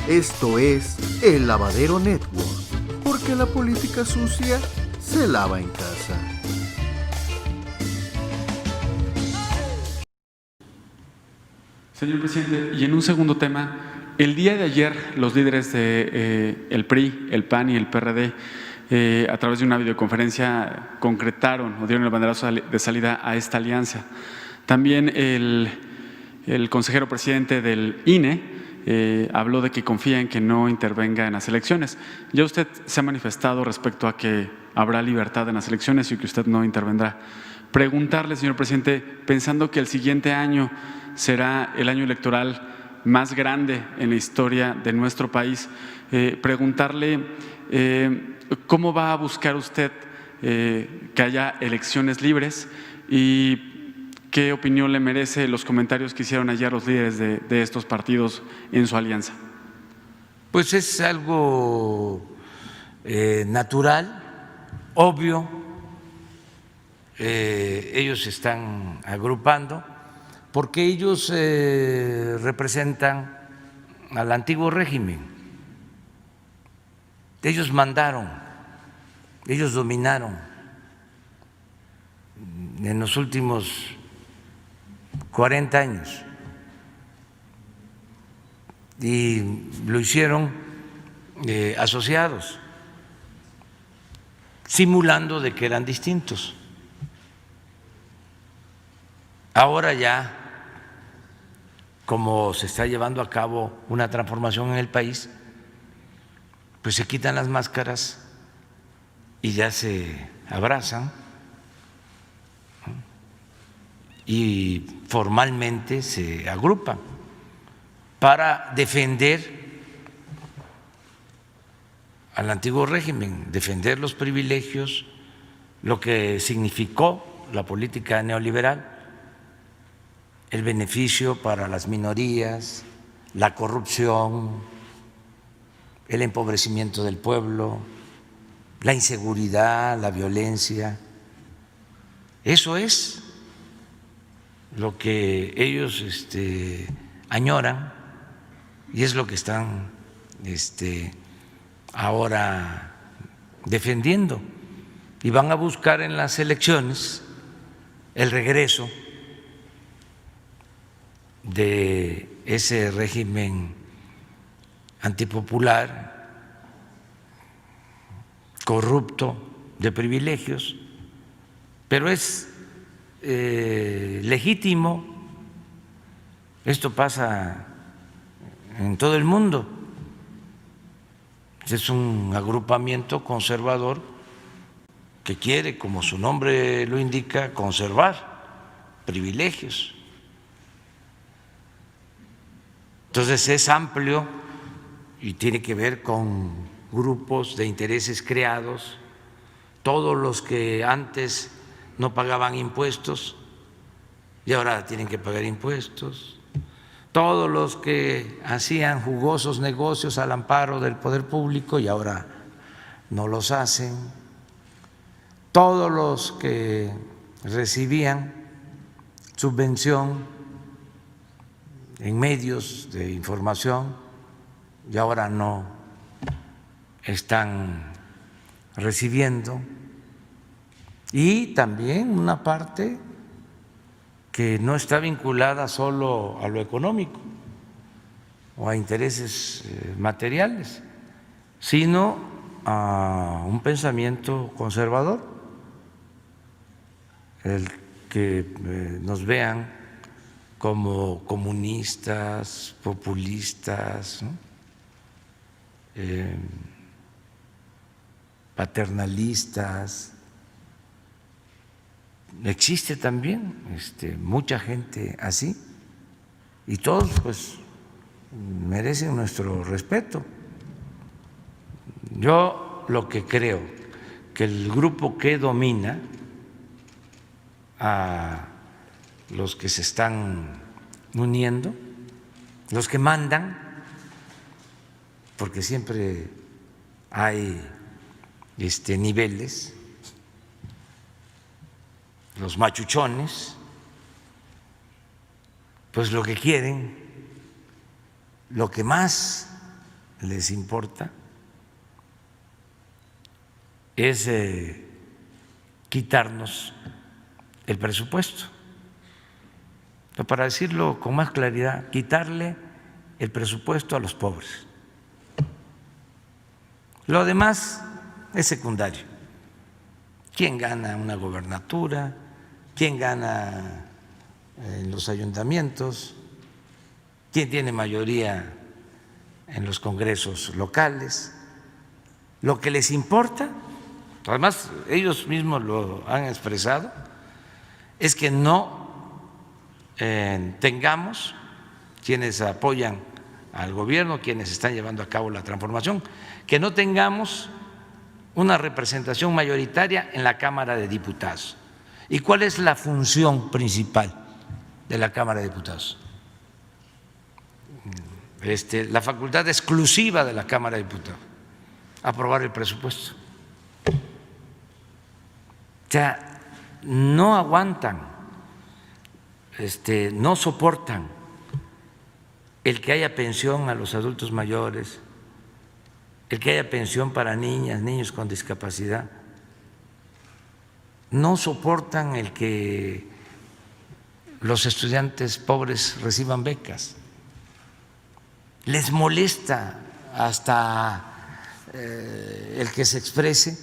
Esto es El Lavadero Network, porque la política sucia se lava en casa. Señor presidente, y en un segundo tema, el día de ayer los líderes de el PRI, el PAN y el PRD, a través de una videoconferencia, concretaron o dieron el banderazo de salida a esta alianza. También el consejero presidente del INE habló de que confía en que no intervenga en las elecciones. Ya usted se ha manifestado respecto a que habrá libertad en las elecciones y que usted no intervendrá. Preguntarle, señor presidente, pensando que el siguiente año será el año electoral más grande en la historia de nuestro país, preguntarle cómo va a buscar usted que haya elecciones libres y qué opinión le merece los comentarios que hicieron ayer los líderes de estos partidos en su alianza. Pues es algo natural, obvio. Ellos se están agrupando porque ellos representan al antiguo régimen. Ellos mandaron, ellos dominaron en los últimos 40 años y lo hicieron asociados, simulando de que eran distintos. Ahora ya, como se está llevando a cabo una transformación en el país, pues se quitan las máscaras y ya se abrazan y formalmente se agrupan para defender al antiguo régimen, defender los privilegios, lo que significó la política neoliberal, el beneficio para las minorías, la corrupción, el empobrecimiento del pueblo, la inseguridad, la violencia. Eso es lo que ellos añoran y es lo que están ahora defendiendo. Y van a buscar en las elecciones el regreso de ese régimen antipopular, corrupto, de privilegios, pero es legítimo. Esto pasa en todo el mundo. Es un agrupamiento conservador que quiere, como su nombre lo indica, conservar privilegios. Entonces es amplio y tiene que ver con grupos de intereses creados, todos los que antes no pagaban impuestos y ahora tienen que pagar impuestos, todos los que hacían jugosos negocios al amparo del poder público y ahora no los hacen, todos los que recibían subvención en medios de información y ahora no están recibiendo, y también una parte que no está vinculada solo a lo económico o a intereses materiales, sino a un pensamiento conservador, el que nos vean como comunistas, populistas, ¿no? Paternalistas. Existe también mucha gente así y todos pues merecen nuestro respeto. Yo lo que creo que el grupo que domina a los que se están uniendo, los que mandan, porque siempre hay niveles, los machuchones, pues lo que quieren, lo que más les importa es quitarnos el presupuesto. Para decirlo con más claridad, quitarle el presupuesto a los pobres. Lo demás es secundario. ¿Quién gana una gobernatura? ¿Quién gana en los ayuntamientos? ¿Quién tiene mayoría en los congresos locales? Lo que les importa, además ellos mismos lo han expresado, es que no tengamos quienes apoyan al gobierno, quienes están llevando a cabo la transformación, que no tengamos una representación mayoritaria en la Cámara de Diputados. ¿Y cuál es la función principal de la Cámara de Diputados? La facultad exclusiva de la Cámara de Diputados, aprobar el presupuesto. O sea, no aguantan, no soportan el que haya pensión a los adultos mayores, el que haya pensión para niñas, niños con discapacidad. No soportan el que los estudiantes pobres reciban becas. Les molesta hasta el que se exprese,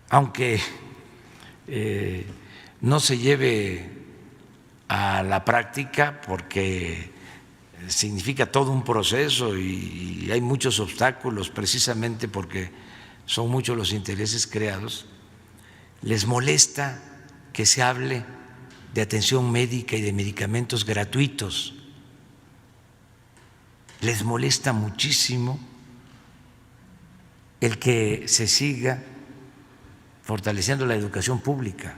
aunque no se lleve a la práctica porque significa todo un proceso y hay muchos obstáculos precisamente porque son muchos los intereses creados. Les molesta que se hable de atención médica y de medicamentos gratuitos. Les molesta muchísimo el que se siga fortaleciendo la educación pública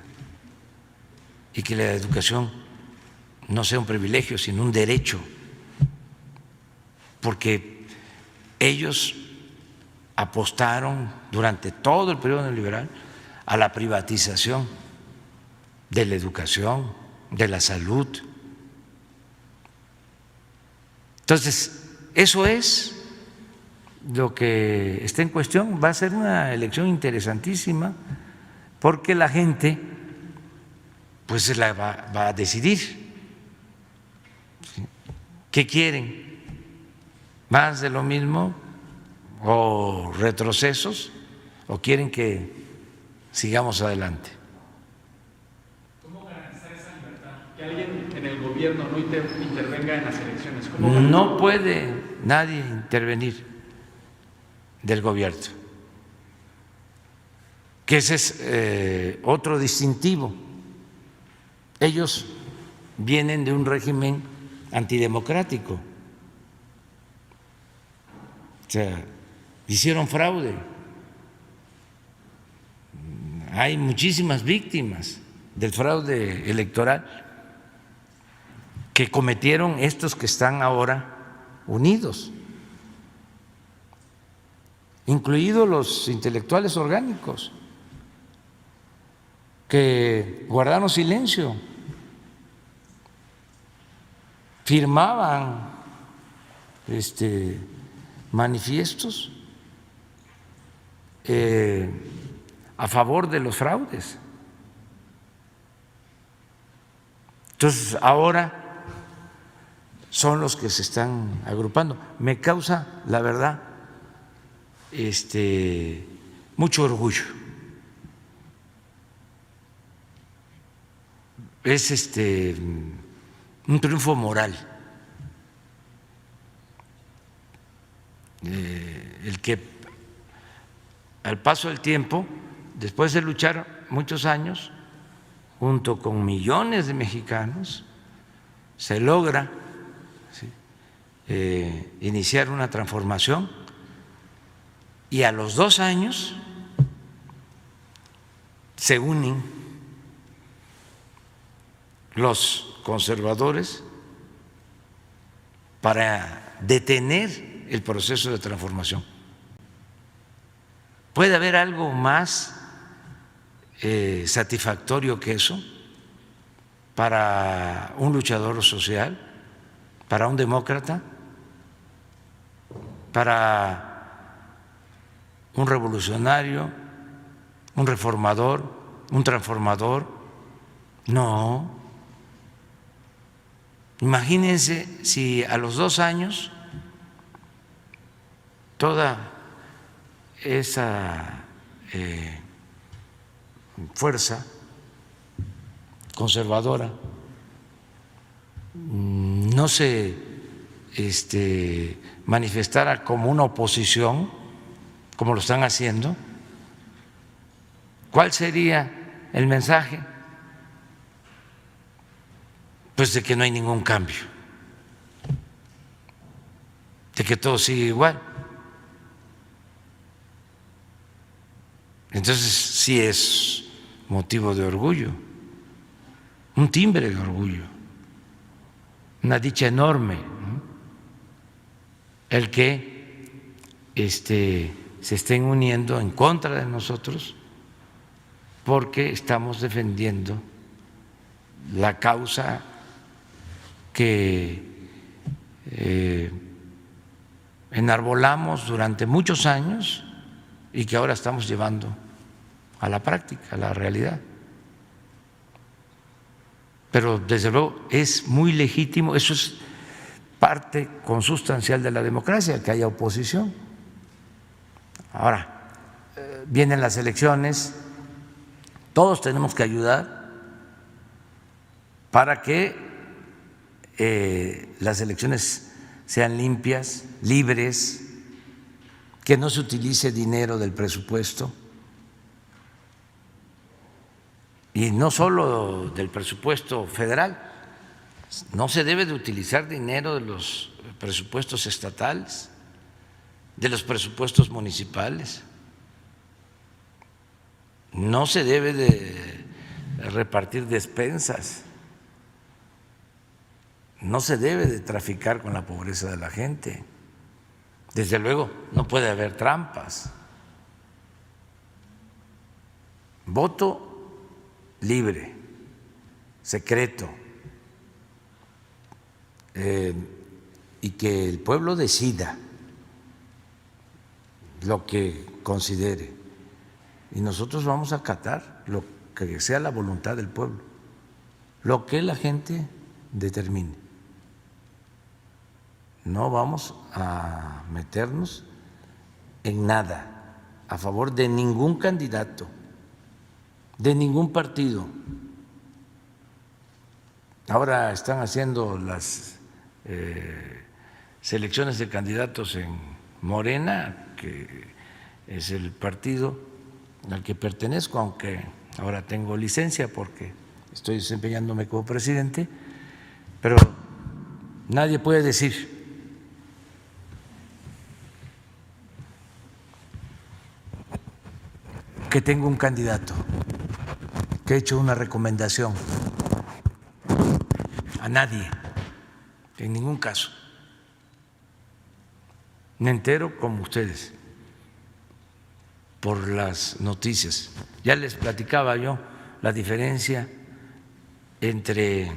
y que la educación no sea un privilegio, sino un derecho, porque ellos apostaron durante todo el periodo neoliberal a la privatización de la educación, de la salud. Entonces, eso es lo que está en cuestión. Va a ser una elección interesantísima porque la gente pues se la va a decidir. ¿Qué quieren? ¿Más de lo mismo o retrocesos o quieren que sigamos adelante? ¿Cómo garantizar esa libertad? Que alguien en el gobierno no intervenga en las elecciones. No puede nadie intervenir del gobierno, que ese es otro distintivo. Ellos vienen de un régimen antidemocrático, o sea, hicieron fraude. Hay muchísimas víctimas del fraude electoral que cometieron estos que están ahora unidos, incluidos los intelectuales orgánicos que guardaron silencio, firmaban manifiestos a favor de los fraudes. Entonces, ahora son los que se están agrupando. Me causa, la verdad, mucho orgullo. Es un triunfo moral el que al paso del tiempo, después de luchar muchos años junto con millones de mexicanos, se logra iniciar una transformación y a los 2 años se unen los conservadores para detener el proceso de transformación. ¿Puede haber algo más satisfactorio que eso para un luchador social, para un demócrata? para un revolucionario, un reformador, un transformador. No. Imagínense si a los 2 años toda esa fuerza conservadora no se manifestara como una oposición, como lo están haciendo. ¿Cuál sería el mensaje? Pues de que no hay ningún cambio, de que todo sigue igual. Entonces sí es motivo de orgullo, un timbre de orgullo, una dicha enorme, ¿no? El que se estén uniendo en contra de nosotros porque estamos defendiendo la causa que enarbolamos durante muchos años y que ahora estamos llevando a la práctica, a la realidad. Pero desde luego es muy legítimo, eso es parte consustancial de la democracia, que haya oposición. Ahora, vienen las elecciones, todos tenemos que ayudar para que las elecciones sean limpias, libres, que no se utilice dinero del presupuesto, y no solo del presupuesto federal, no se debe de utilizar dinero de los presupuestos estatales, de los presupuestos municipales, no se debe de repartir despensas, no se debe de traficar con la pobreza de la gente. Desde luego, no puede haber trampas. Voto libre, secreto, y que el pueblo decida lo que considere. Y nosotros vamos a acatar lo que sea la voluntad del pueblo, lo que la gente determine. No vamos a meternos en nada a favor de ningún candidato, de ningún partido. Ahora están haciendo las selecciones de candidatos en Morena, que es el partido al que pertenezco, aunque ahora tengo licencia porque estoy desempeñándome como presidente, pero nadie puede decir que tengo un candidato, que he hecho una recomendación. A nadie, en ningún caso. Me entero como ustedes por las noticias. Ya les platicaba yo la diferencia entre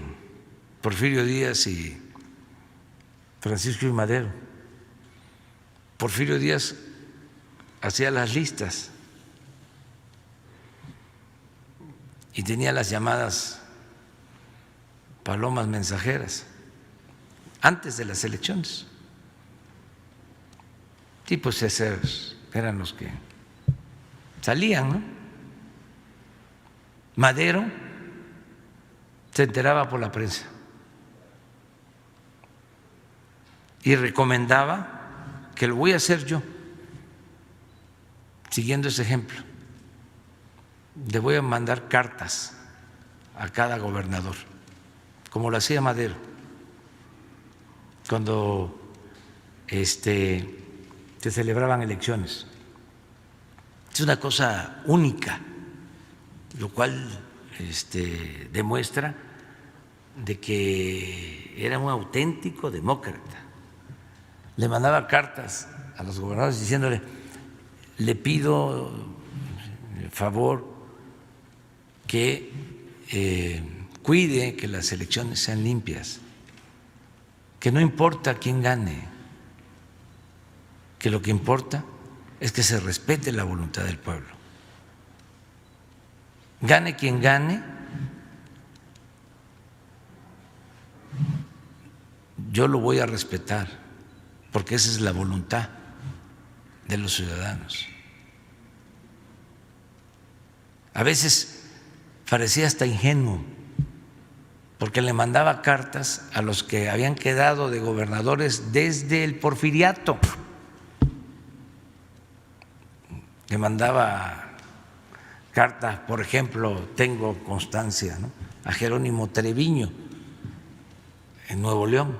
Porfirio Díaz y Francisco I. Madero. Porfirio Díaz hacía las listas y tenía las llamadas palomas mensajeras antes de las elecciones. Sí, pues esos eran los que salían, ¿no? Madero se enteraba por la prensa y recomendaba, que lo voy a hacer yo, siguiendo ese ejemplo. Le voy a mandar cartas a cada gobernador, como lo hacía Madero, cuando se celebraban elecciones. Es una cosa única, lo cual demuestra de que era un auténtico demócrata. Le mandaba cartas a los gobernadores diciéndole: le pido el favor que cuide que las elecciones sean limpias, que no importa quién gane, que lo que importa es que se respete la voluntad del pueblo. Gane quien gane, yo lo voy a respetar, porque esa es la voluntad de los ciudadanos. A veces parecía hasta ingenuo, porque le mandaba cartas a los que habían quedado de gobernadores desde el porfiriato. Le mandaba cartas, por ejemplo, tengo constancia, ¿no?, a Jerónimo Treviño en Nuevo León,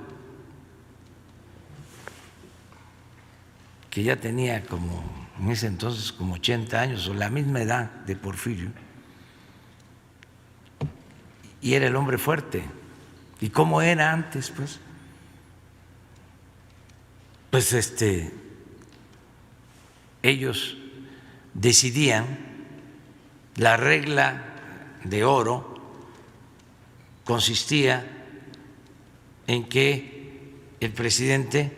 que ya tenía como, en ese entonces, como 80 años o la misma edad de Porfirio, y era el hombre fuerte. ¿Y cómo era antes? Pues ellos decidían, la regla de oro consistía en que el presidente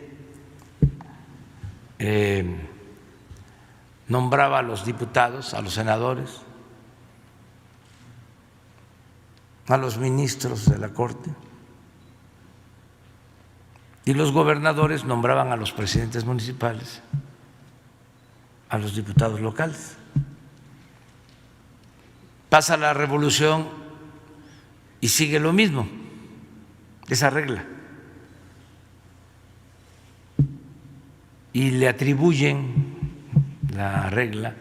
nombraba a los diputados, a los senadores, a los ministros de la Corte, y los gobernadores nombraban a los presidentes municipales, a los diputados locales. Pasa la revolución y sigue lo mismo, esa regla. Y le atribuyen la regla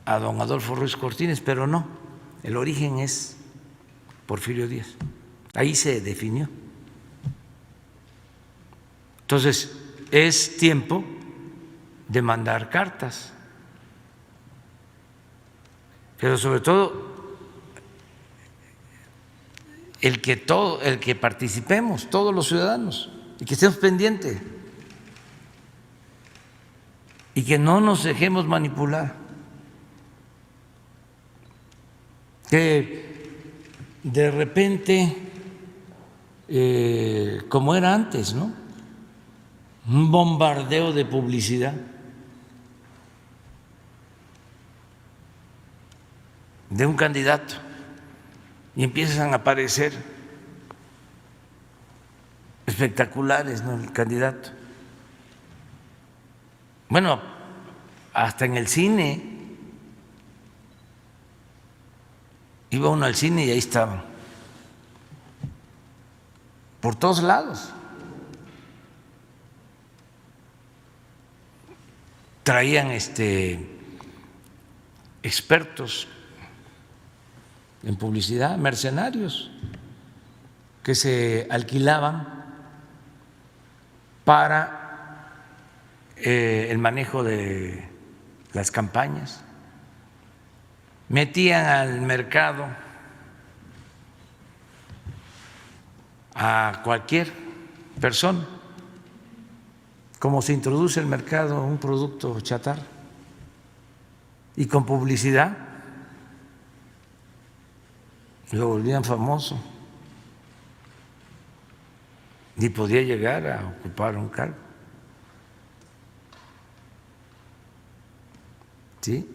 a don Adolfo Ruiz Cortines, pero no, el origen es Porfirio Díaz. Ahí se definió. Entonces, es tiempo de mandar cartas, pero sobre todo el que participemos, todos los ciudadanos, y que estemos pendientes y que no nos dejemos manipular, que de repente, como era antes, ¿no?, un bombardeo de publicidad de un candidato y empiezan a aparecer espectaculares, ¿no?, el candidato. Bueno, hasta en el cine, iba uno al cine y ahí estaban, por todos lados. Traían expertos en publicidad, mercenarios, que se alquilaban para el manejo de las campañas. Metían al mercado a cualquier persona, como se introduce el mercado un producto chatarra, y con publicidad lo volvían famoso y podía llegar a ocupar un cargo. ¿Sí?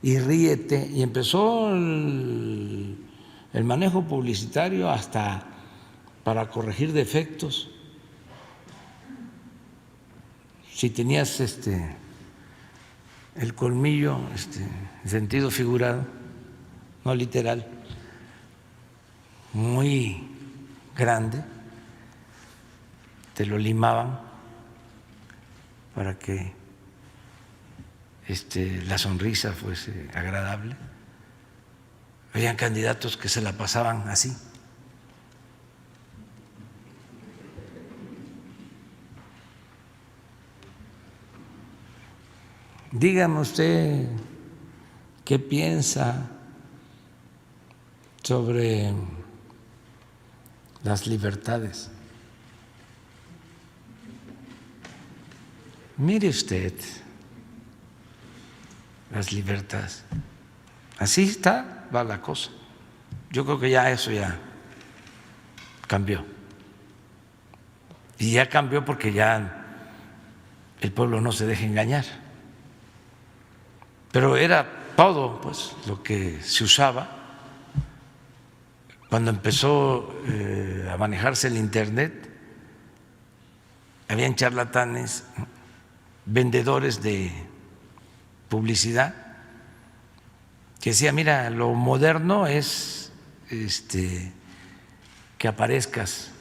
Y ríete, y empezó el manejo publicitario hasta para corregir defectos. Si tenías el colmillo, en sentido figurado, no literal, muy grande, te lo limaban para que la sonrisa fuese agradable. Habían candidatos que se la pasaban así. Dígame usted qué piensa sobre las libertades. Mire usted las libertades. Así va la cosa. Yo creo que ya eso ya cambió. Y ya cambió porque ya el pueblo no se deje engañar. Pero era todo pues lo que se usaba cuando empezó a manejarse el Internet. Habían charlatanes, vendedores de publicidad, que decían, mira, lo moderno es que aparezcas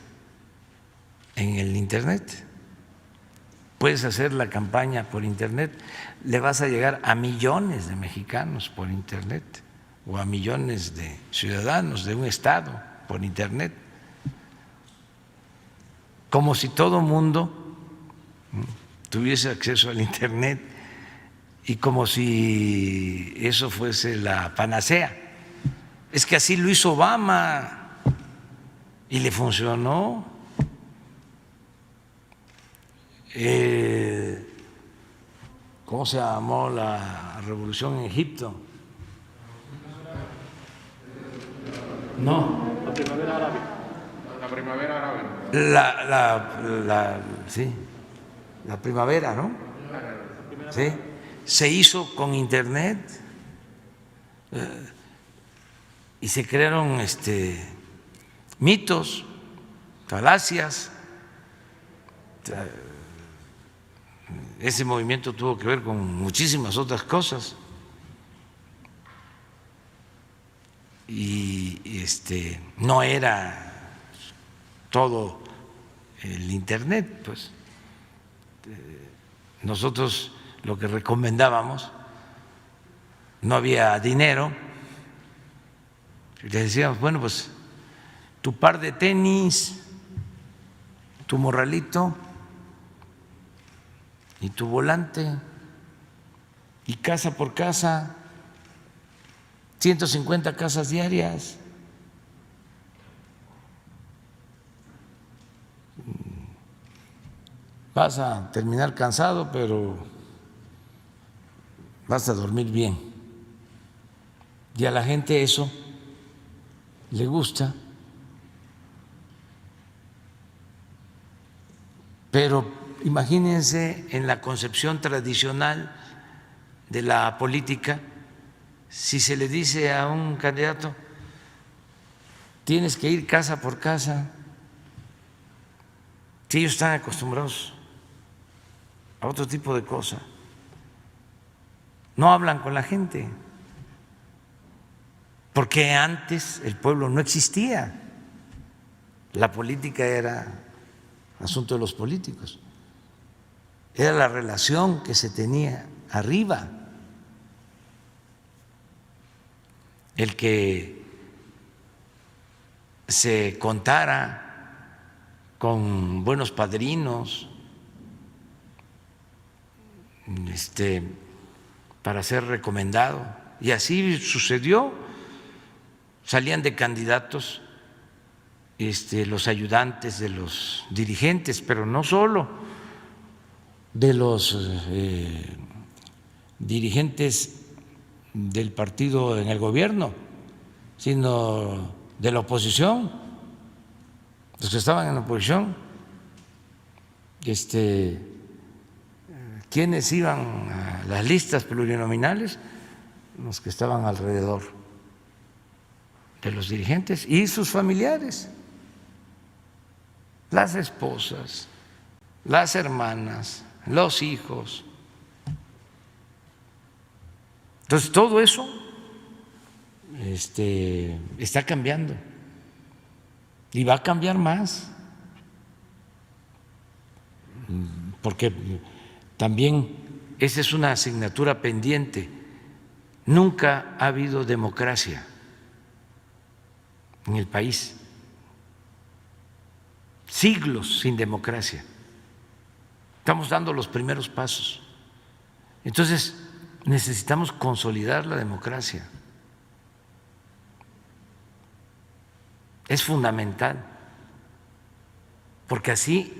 en el Internet. Puedes hacer la campaña por Internet, le vas a llegar a millones de mexicanos por Internet o a millones de ciudadanos de un estado por Internet, como si todo mundo tuviese acceso al Internet y como si eso fuese la panacea. Es que así lo hizo Obama y le funcionó. ¿Cómo se llamó la revolución en Egipto? No. La primavera árabe. La primavera árabe. Sí, la primavera, ¿no? Sí, se hizo con Internet y se crearon mitos, falacias. Ese movimiento tuvo que ver con muchísimas otras cosas y no era todo el Internet, pues nosotros lo que recomendábamos, no había dinero, y le decíamos, bueno, pues tu par de tenis, tu morralito y tu volante, y casa por casa, 150 casas diarias. Vas a terminar cansado, pero vas a dormir bien. Y a la gente eso le gusta. Pero imagínense en la concepción tradicional de la política, si se le dice a un candidato, tienes que ir casa por casa, si ellos están acostumbrados a otro tipo de cosas, no hablan con la gente, porque antes el pueblo no existía, la política era asunto de los políticos, era la relación que se tenía arriba, el que se contara con buenos padrinos para ser recomendado, y así sucedió. Salían de candidatos los ayudantes de los dirigentes, pero no solo de los dirigentes del partido en el gobierno, sino de la oposición, los que estaban en la oposición, ¿quiénes iban a las listas plurinominales? Los que estaban alrededor de los dirigentes y sus familiares, las esposas, las hermanas, los hijos. Entonces todo eso está cambiando y va a cambiar más, porque también esa es una asignatura pendiente. Nunca ha habido democracia en el país, siglos sin democracia. Estamos dando los primeros pasos. Entonces necesitamos consolidar la democracia. Es fundamental, porque así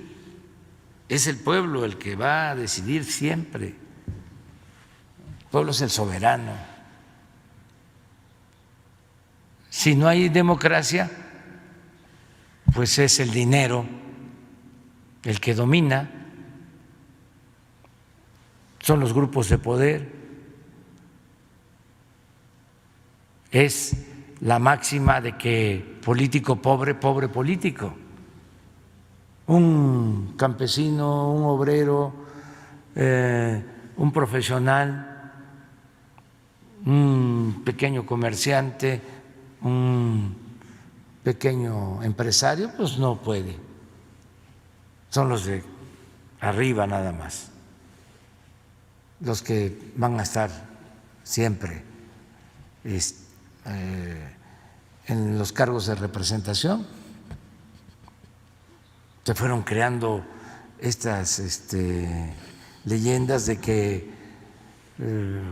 es el pueblo el que va a decidir siempre. El pueblo es el soberano. Si no hay democracia, pues es el dinero el que domina, son los grupos de poder. Es la máxima de que político pobre, pobre político. Un campesino, un obrero, un profesional, un pequeño comerciante, un pequeño empresario, pues no puede. Son los de arriba nada más, los que van a estar siempre en los cargos de representación. Se fueron creando estas leyendas de que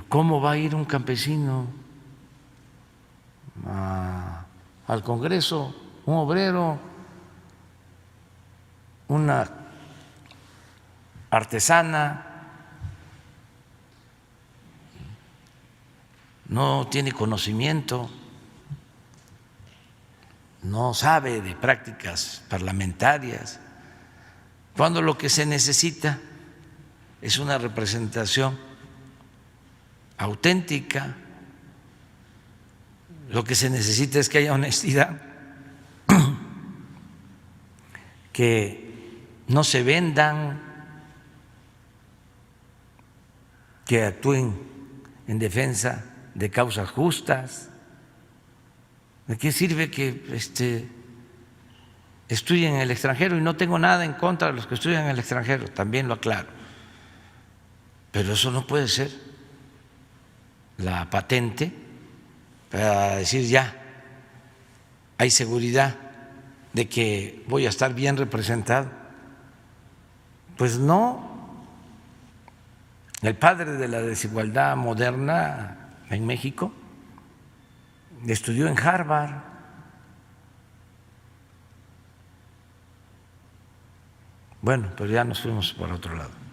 cómo va a ir un campesino al Congreso, un obrero, una artesana, no tiene conocimiento, no sabe de prácticas parlamentarias, cuando lo que se necesita es una representación auténtica, lo que se necesita es que haya honestidad, que no se vendan, que actúen en defensa de causas justas. ¿De qué sirve que estudien en el extranjero? Y no tengo nada en contra de los que estudian en el extranjero, también lo aclaro. Pero eso no puede ser la patente para decir ya hay seguridad de que voy a estar bien representado. Pues no. El padre de la desigualdad moderna en México estudió en Harvard. Bueno, pero ya nos fuimos por otro lado.